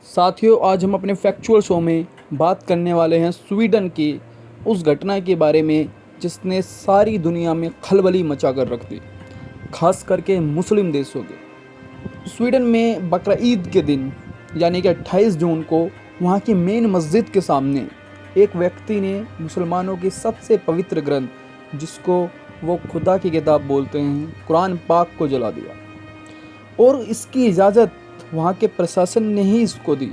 साथियों, आज हम अपने फैक्चुअल शो में बात करने वाले हैं स्वीडन की उस घटना के बारे में जिसने सारी दुनिया में खलबली मचा कर रख दी, खास करके मुस्लिम देशों के। स्वीडन में बकरा ईद के दिन यानी कि 28 जून को वहाँ की मेन मस्जिद के सामने एक व्यक्ति ने मुसलमानों की सबसे पवित्र ग्रंथ, जिसको वो खुदा की किताब बोलते हैं, कुरान पाक को जला दिया। और इसकी इजाज़त वहाँ के प्रशासन ने ही इसको दी।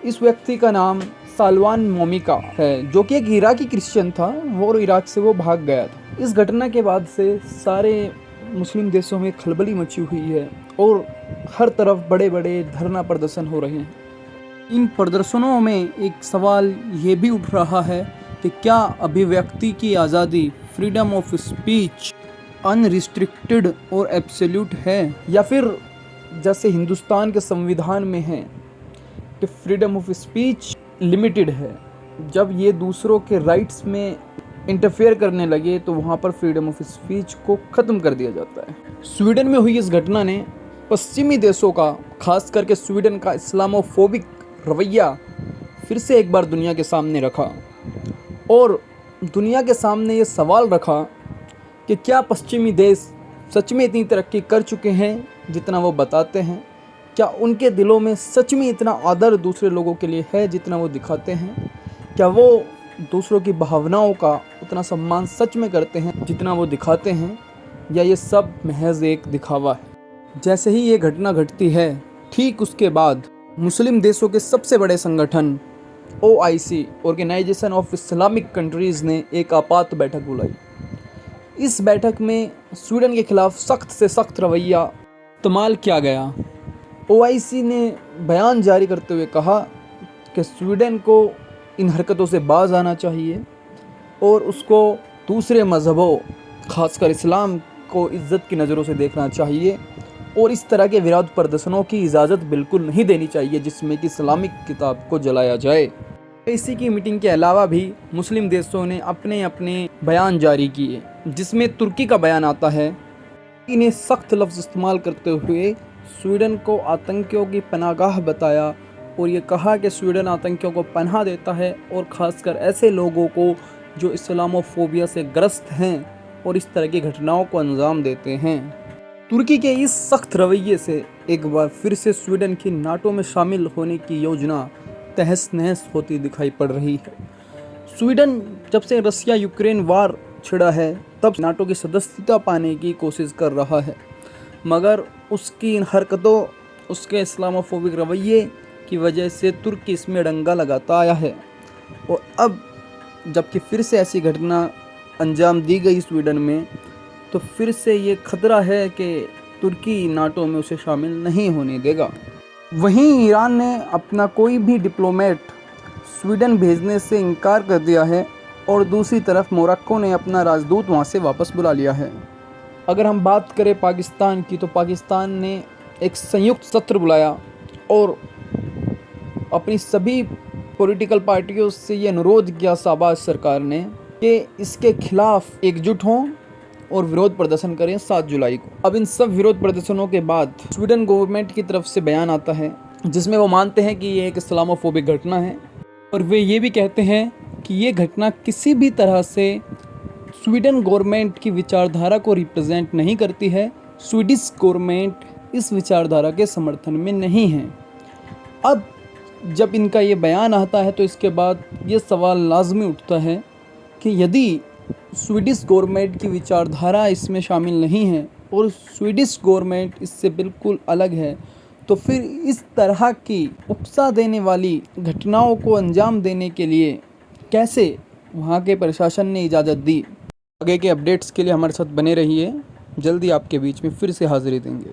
इस व्यक्ति का नाम सालवान मोमिका है, जो कि एक इराकी क्रिश्चियन था और इराक से वो भाग गया था। इस घटना के बाद से सारे मुस्लिम देशों में खलबली मची हुई है और हर तरफ बड़े बड़े धरना प्रदर्शन हो रहे हैं। इन प्रदर्शनों में एक सवाल ये भी उठ रहा है कि क्या अभिव्यक्ति की आज़ादी, फ्रीडम ऑफ स्पीच, अनरिस्ट्रिक्टेड और एब्सोल्यूट है, या फिर जैसे हिंदुस्तान के संविधान में है कि फ्रीडम ऑफ स्पीच लिमिटेड है। जब ये दूसरों के राइट्स में इंटरफेयर करने लगे तो वहाँ पर फ्रीडम ऑफ स्पीच को ख़त्म कर दिया जाता है। स्वीडन में हुई इस घटना ने पश्चिमी देशों का, खास करके स्वीडन का इस्लामोफोबिक रवैया फिर से एक बार दुनिया के सामने रखा और दुनिया के सामने ये सवाल रखा कि क्या पश्चिमी देश सच में इतनी तरक्की कर चुके हैं जितना वो बताते हैं? क्या उनके दिलों में सच में इतना आदर दूसरे लोगों के लिए है जितना वो दिखाते हैं? क्या वो दूसरों की भावनाओं का उतना सम्मान सच में करते हैं जितना वो दिखाते हैं, या ये सब महज एक दिखावा है? जैसे ही ये घटना घटती है, ठीक उसके बाद मुस्लिम देशों के सबसे बड़े संगठन OIC, Organisation of Islamic Countries ने एक आपात बैठक बुलाई। इस बैठक में स्वीडन के खिलाफ सख्त से सख्त रवैया इस्तेमाल किया गया। OIC ने बयान जारी करते हुए कहा कि स्वीडन को इन हरकतों से बाज आना चाहिए और उसको दूसरे मज़हबों, खासकर इस्लाम को इज़्ज़त की नज़रों से देखना चाहिए और इस तरह के विरोध प्रदर्शनों की इजाज़त बिल्कुल नहीं देनी चाहिए जिसमें कि इस्लामिक किताब को जलाया जाए। इसी की मीटिंग के अलावा भी मुस्लिम देशों ने अपने अपने बयान जारी किए, जिसमें तुर्की का बयान आता है। इन्हें सख्त लफ्ज़ इस्तेमाल करते हुए स्वीडन को आतंकियों की पनाहगाह बताया और ये कहा कि स्वीडन आतंकियों को पनाह देता है और ख़ासकर ऐसे लोगों को जो इस्लामोफोबिया से ग्रस्त हैं और इस तरह की घटनाओं को अंजाम देते हैं। तुर्की के इस सख्त रवैये से एक बार फिर से स्वीडन की नाटो में शामिल होने की योजना तहस नहस होती दिखाई पड़ रही है। स्वीडन जब से रसिया यूक्रेन वार छिड़ा है तब नाटो की सदस्यता पाने की कोशिश कर रहा है, मगर उसकी इन हरकतों, उसके इस्लामोफोबिक रवैये की वजह से तुर्की इसमें डंगा लगाता आया है। और अब जबकि फिर से ऐसी घटना अंजाम दी गई स्वीडन में, तो फिर से ये खतरा है कि तुर्की नाटो में उसे शामिल नहीं होने देगा। वहीं ईरान ने अपना कोई भी डिप्लोमेट स्वीडन भेजने से इनकार कर दिया है और दूसरी तरफ मोरक्को ने अपना राजदूत वहां से वापस बुला लिया है। अगर हम बात करें पाकिस्तान की, तो पाकिस्तान ने एक संयुक्त सत्र बुलाया और अपनी सभी पॉलिटिकल पार्टियों से ये अनुरोध किया शाहबाज सरकार ने कि इसके खिलाफ एकजुट हों और विरोध प्रदर्शन करें 7 जुलाई को। अब इन सब विरोध प्रदर्शनों के बाद स्वीडन गवर्नमेंट की तरफ से बयान आता है जिसमें वो मानते हैं कि ये एक इस्लामोफोबिक घटना है और वे ये भी कहते हैं कि ये घटना किसी भी तरह से स्वीडन गवर्नमेंट की विचारधारा को रिप्रेजेंट नहीं करती है। स्वीडिश गवर्नमेंट इस विचारधारा के समर्थन में नहीं है। अब जब इनका ये बयान आता है तो इसके बाद ये सवाल लाजमी उठता है कि यदि स्वीडिश गवर्नमेंट की विचारधारा इसमें शामिल नहीं है और स्वीडिश गवर्नमेंट इससे बिल्कुल अलग है, तो फिर इस तरह की उकसा देने वाली घटनाओं को अंजाम देने के लिए कैसे वहाँ के प्रशासन ने इजाज़त दी? आगे के अपडेट्स के लिए हमारे साथ बने रहिए। जल्दी आपके बीच में फिर से हाज़िरी देंगे।